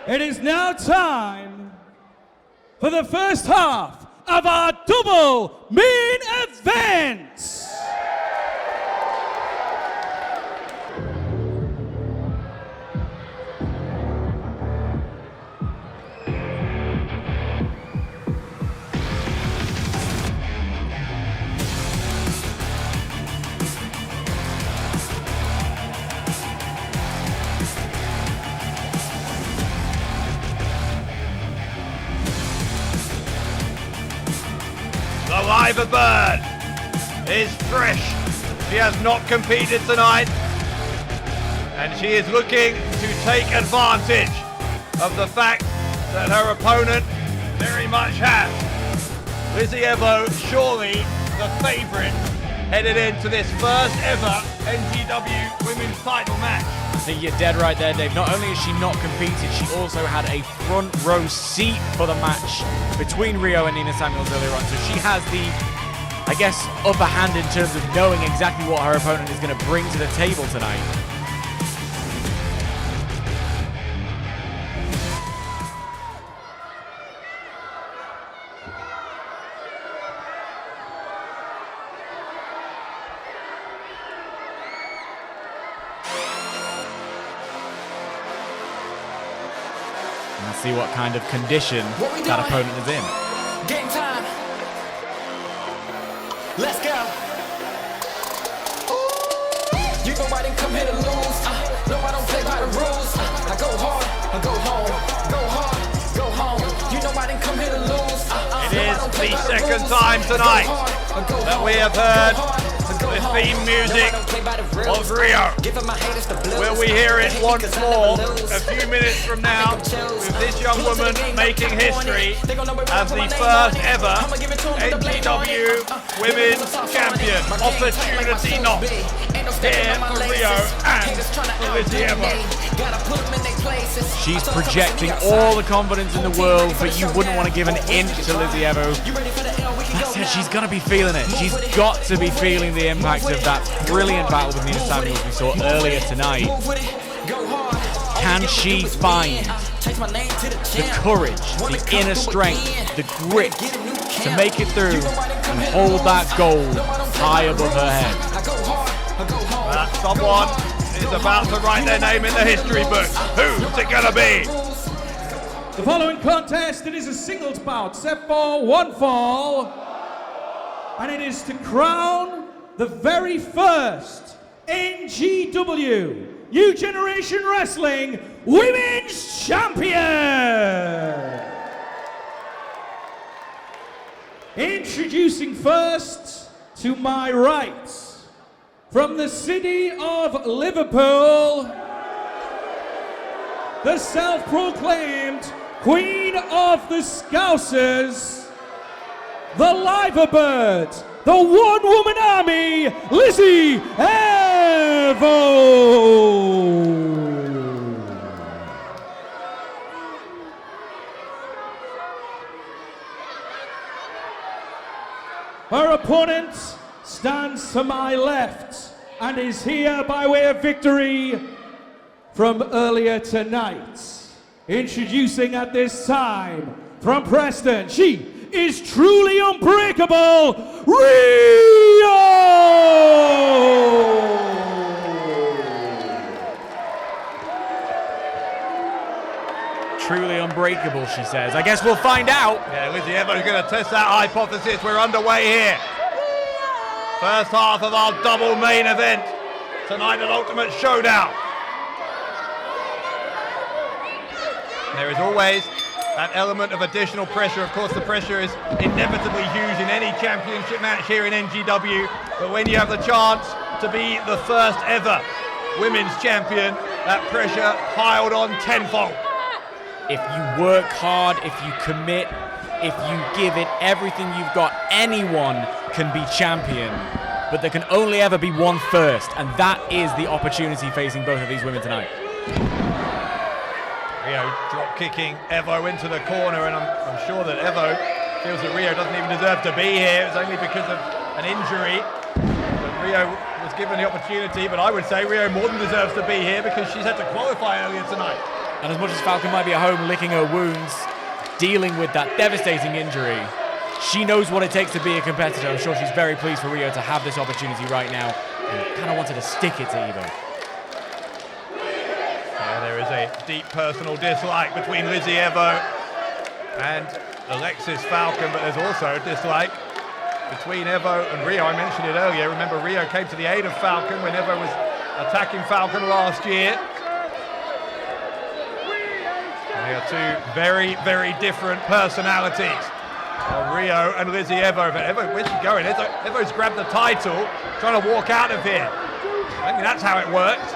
It is now time for the first half of our double main event. The Liver Bird is fresh. She has not competed tonight, and she is looking to take advantage of the fact that her opponent very much has. Lizzy Evo, surely the favourite, headed into this first ever NGW women's title match. I think you're dead right there, Dave. Not only has she not competed, she also had a front row seat for the match between Rhio and Nina Samuels earlier on. So she has the, I guess, upper hand in terms of knowing exactly what her opponent is going to bring to the table tonight. And see what kind of condition that opponent is in. Game time. Let's go. You know I didn't come here to lose. No, I don't play by the rules. I go hard, I go home. Go hard, go home. You know I didn't come here to lose. It is the second time tonight that we have heard the theme music of Rhio. Will we hear it once more a few minutes from now, with this young woman making history as the first ever NGW Women's Champion? Opportunity knocked here for Rhio and for Lizzy Evo. She's projecting all the confidence in the world, but you wouldn't want to give an inch to Lizzy Evo. That said, she's going to be feeling it. She's got to be feeling the impact of that brilliant battle with Nina Samuels we saw earlier tonight. Can she find the courage, the inner strength, the grit to make it through and hold that gold high above her head? Someone is about to write their name in the history books. Who's it going to be? The following contest, it is a singles bout, except for one fall, and it is to crown the very first NGW New Generation Wrestling Women's Champion. Introducing first, to my right, from the city of Liverpool, the self-proclaimed Queen of the Scousers, the Liver Bird, the one-woman army, Lizzy Evo. Her opponent stands to my left and is here by way of victory from earlier tonight. Introducing at this time, from Preston, she is truly unbreakable, Rhio! Truly unbreakable, she says. I guess we'll find out. Yeah, Lizzy Evo is going to test that hypothesis. We're underway here. First half of our double main event. Tonight, an ultimate showdown. There is always that element of additional pressure. Of course, the pressure is inevitably huge in any championship match here in NGW. But when you have the chance to be the first ever women's champion, that pressure piled on tenfold. If you work hard, if you commit, if you give it everything you've got, anyone can be champion. But there can only ever be one first, and that is the opportunity facing both of these women tonight. Rhio drop kicking Evo into the corner, and I'm sure that Evo feels that Rhio doesn't even deserve to be here. It's only because of an injury that Rhio was given the opportunity, but I would say Rhio more than deserves to be here because she's had to qualify earlier tonight. And as much as Falcon might be at home licking her wounds, dealing with that devastating injury, she knows what it takes to be a competitor. I'm sure she's very pleased for Rhio to have this opportunity right now and kind of wanted to stick it to Evo. Yeah, there is a deep personal dislike between Lizzy Evo and Alexis Falcon, but there's also a dislike between Evo and Rhio. I mentioned it earlier. Remember, Rhio came to the aid of Falcon when Evo was attacking Falcon last year. And they are two very, very different personalities. Rhio and Lizzy Evo. But Evo, where's she going? Evo's grabbed the title, trying to walk out of here. I think that's how it worked.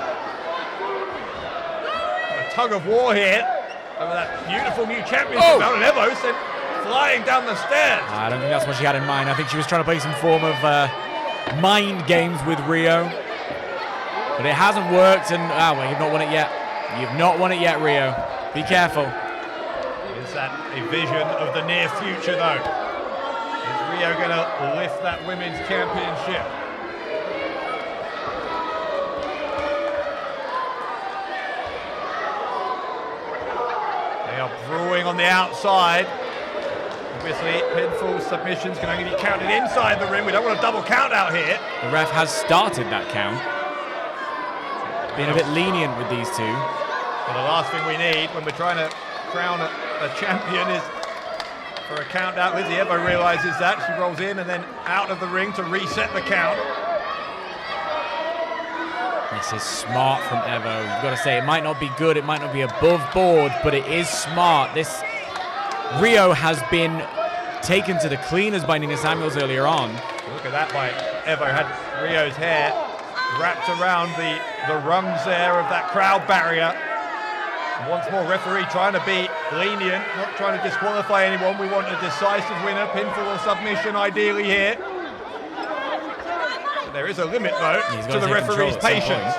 A tug of war here over that beautiful new championship belt, and Evo sent flying down the stairs. I don't think that's what she had in mind. I think she was trying to play some form of mind games with Rhio. But it hasn't worked, and well, you've not won it yet. You've not won it yet, Rhio. Be careful. Is that a vision of the near future, though? Is Rhio going to lift that women's championship? They are brewing on the outside. Obviously, pinfall submissions can only be counted inside the ring. We don't want a double count out here. The ref has started that count. Being a bit lenient with these two. Well, the last thing we need when we're trying to crown a champion is for a count out. Lizzy Evo realizes that. She rolls in and then out of the ring to reset the count. This is smart from Evo. You've got to say, it might not be good, it might not be above board, but it is smart. This Rhio has been taken to the cleaners by Nina Samuels earlier on. Look at that by Evo. Had Rio's hair wrapped around the rungs there of that crowd barrier. And once more, referee trying to be lenient, not trying to disqualify anyone. We want a decisive winner, pinfall or submission ideally here. But there is a limit, though, to the referee's patience.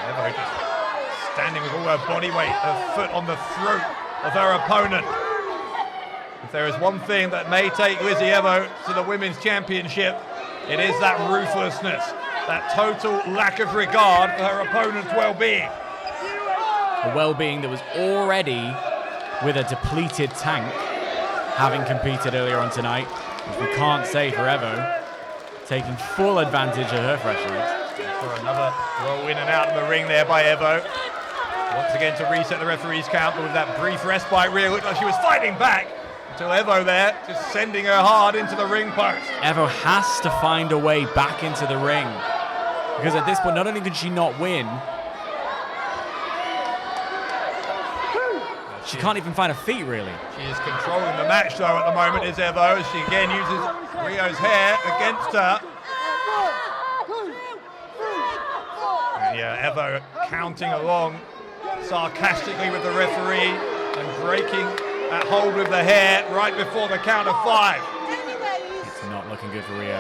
Evo just standing with all her body weight, her foot on the throat of her opponent. If there is one thing that may take Lizzy Evo to the Women's Championship, it is that ruthlessness, that total lack of regard for her opponent's well-being. A well-being that was already with a depleted tank, having competed earlier on tonight, which we can't say for Evo, taking full advantage of her freshness. For another roll in and out of the ring there by Evo. Once again to reset the referee's count, but with that brief respite, Rhio looked like she was fighting back. Until Evo there, just sending her hard into the ring post. Evo has to find a way back into the ring. Because at this point, not only can she not win, she can't even find her feet, really. She is controlling the match, though, at the moment, is Evo, as she again uses Rio's hair against her. And yeah, Evo counting along sarcastically with the referee and breaking that hold with the hair right before the count of 5. It's not looking good for Rhio.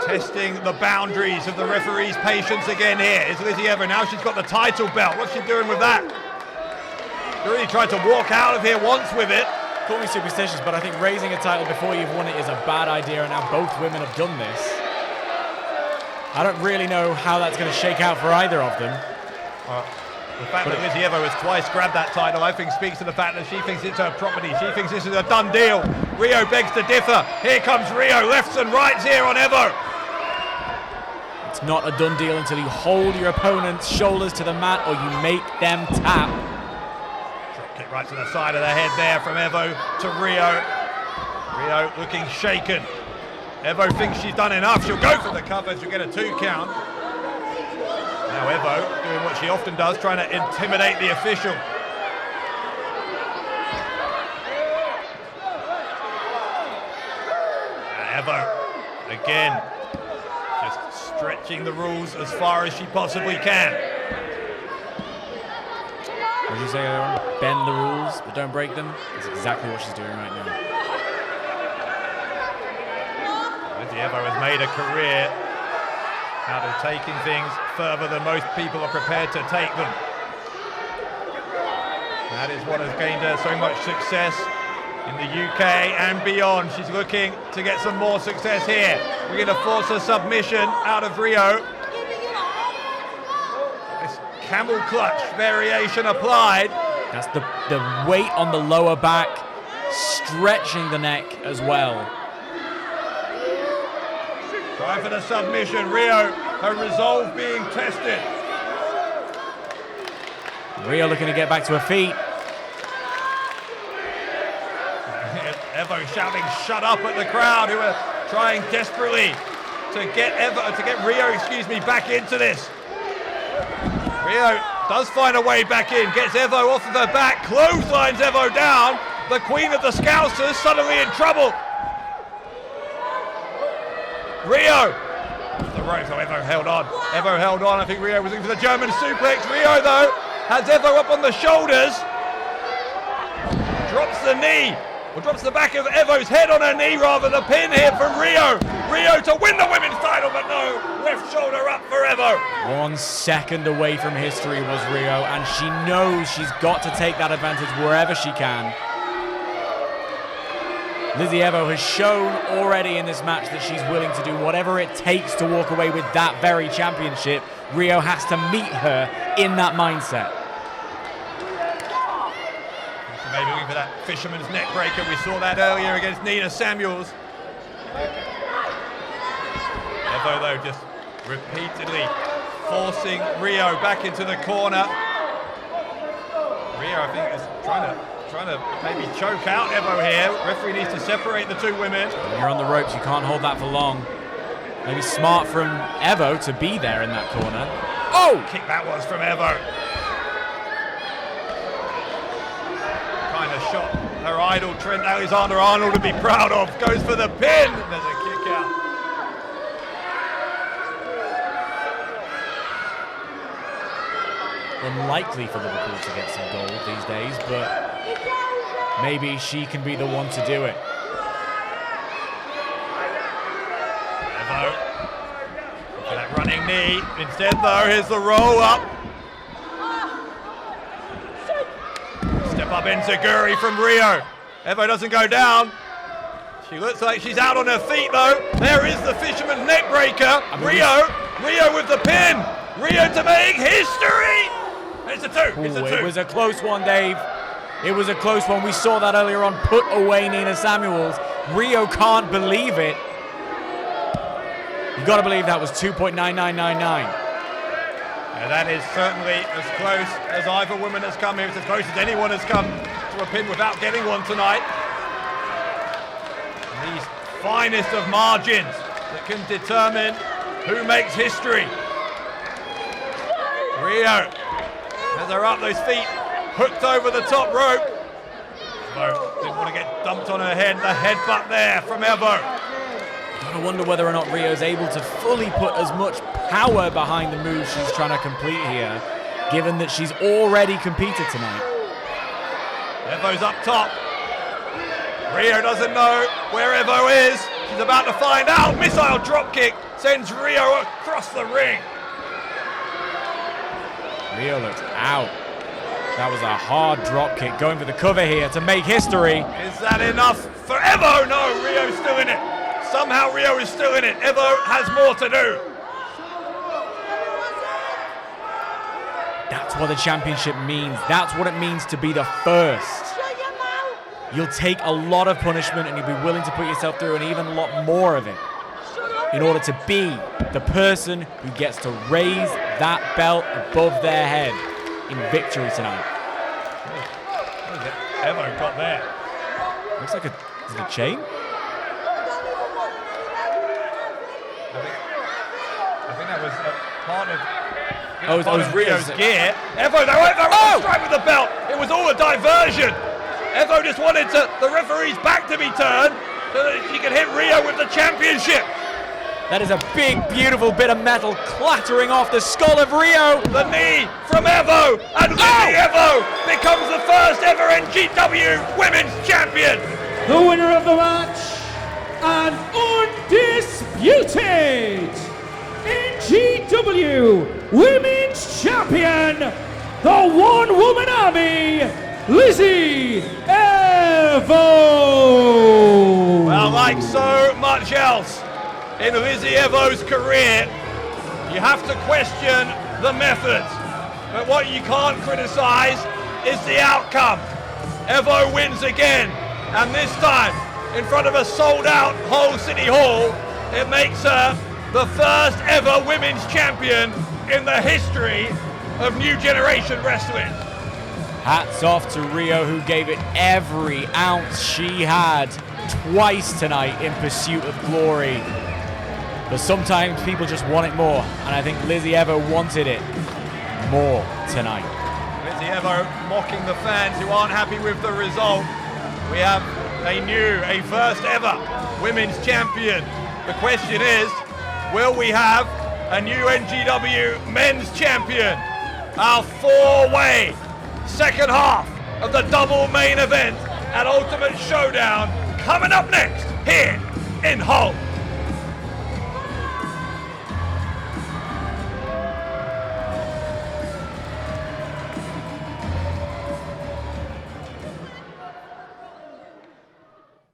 Testing the boundaries of the referee's patience again here is Lizzy Evo. Now she's got the title belt. What's she doing with that? She really tried to walk out of here once with it. Call me superstitious, but I think raising a title before you've won it is a bad idea, and now both women have done this. I don't really know how that's going to shake out for either of them. The fact that Lizzy Evo has twice grabbed that title, I think, speaks to the fact that she thinks it's her property. She thinks this is a done deal. Rhio begs to differ. Here comes Rhio, lefts and rights here on Evo. It's not a done deal until you hold your opponent's shoulders to the mat or you make them tap. Drop kick right to the side of the head there from Evo to Rhio. Rhio looking shaken. Evo thinks she's done enough. She'll go for the cover. She'll get a 2 count. Now Evo doing what she often does, trying to intimidate the official. Evo, again, just stretching the rules as far as she possibly can. What did you say earlier? Bend the rules, but don't break them. That's exactly what she's doing right now. Lizzy Evo has made a career out of taking things further than most people are prepared to take them. That is what has gained her so much success in the UK and beyond. She's looking to get some more success here. We're going to force a submission out of Rhio. This camel clutch variation applied. That's the weight on the lower back, stretching the neck as well. Try for the submission. Rhio, her resolve being tested. Rhio looking to get back to her feet. Evo shouting "shut up" at the crowd, who are trying desperately to get Rhio, back into this. Rhio does find a way back in, gets Evo off of her back, clotheslines Evo down. The Queen of the Scousers suddenly in trouble. Rhio, the rope, so Evo held on. I think Rhio was in for the German suplex. Rhio, though, has Evo up on the shoulders. Drops the knee, or drops the back of Evo's head on her knee rather than the pin here from Rhio. Rhio to win the women's title, but no, left shoulder up for Evo. 1 second away from history was Rhio, and she knows she's got to take that advantage wherever she can. Lizzy Evo has shown already in this match that she's willing to do whatever it takes to walk away with that very championship. Rhio has to meet her in that mindset. So maybe looking for that fisherman's neck breaker. We saw that earlier against Nina Samuels. Evo, though, just repeatedly forcing Rhio back into the corner. Rhio, I think, is trying to maybe choke out Evo here. Referee needs to separate the two women. When you're on the ropes, you can't hold that for long. Maybe smart from Evo to be there in that corner. Oh! Kick that was from Evo. Kind of shot her idol, Trent Alexander-Arnold, to be proud of. Goes for the pin. There's a kick out. Unlikely for Liverpool to get some gold these days, but maybe she can be the one to do it. Evo, for that running knee. Instead, though, here's the roll up. Step up enziguri from Rhio. Evo doesn't go down. She looks like she's out on her feet, though. There is the fisherman's neck breaker. Rhio with the pin. Rhio to make history. It's a two. It's a two. It was a close one, Dave. It was a close one. We saw that earlier on. Put away Nina Samuels. Rhio can't believe it. You got to believe that was 2.9999. Yeah, that is certainly as close as either woman has come here. It's as close as anyone has come to a pin without getting one tonight. And these finest of margins that can determine who makes history. Rhio has her up, those feet hooked over the top rope. Evo didn't want to get dumped on her head. The headbutt there from Evo. I wonder whether or not Rio's able to fully put as much power behind the move she's trying to complete here, given that she's already competed tonight. Evo's up top. Rhio doesn't know where Evo is. She's about to find out. Missile dropkick sends Rhio across the ring. Rhio looks out. That was a hard drop kick, going for the cover here to make history. Is that enough for Evo? No, Rio's still in it. Somehow Rhio is still in it. Evo has more to do. That's what the championship means. That's what it means to be the first. You'll take a lot of punishment and you'll be willing to put yourself through an even lot more of it in order to be the person who gets to raise that belt above their head in victory tonight. What is it Evo got there? Looks like is it a chain? I think that was part of it was Rio's gear. Evo straight with the belt. It was all a diversion. Evo just wanted the referee's back to be turned so that she could hit Rhio with the championship. That is a big, beautiful bit of metal clattering off the skull of Rhio. The knee from Evo, and Lizzy Evo becomes the first ever NGW Women's Champion. The winner of the match, and undisputed NGW Women's Champion, the one-woman army, Lizzy Evo. Well, like so much else, in Lizzy Evo's career, you have to question the methods. But what you can't criticize is the outcome. Evo wins again, and this time, in front of a sold-out Hull City Hall, it makes her the first ever women's champion in the history of New Generation Wrestling. Hats off to Rhio, who gave it every ounce she had twice tonight in pursuit of glory. But sometimes people just want it more, and I think Lizzy Evo wanted it more tonight. Lizzy Evo mocking the fans who aren't happy with the result. We have a first ever women's champion. The question is, will we have a new NGW men's champion? Our four-way second half of the double main event at Ultimate Showdown coming up next here in Hull.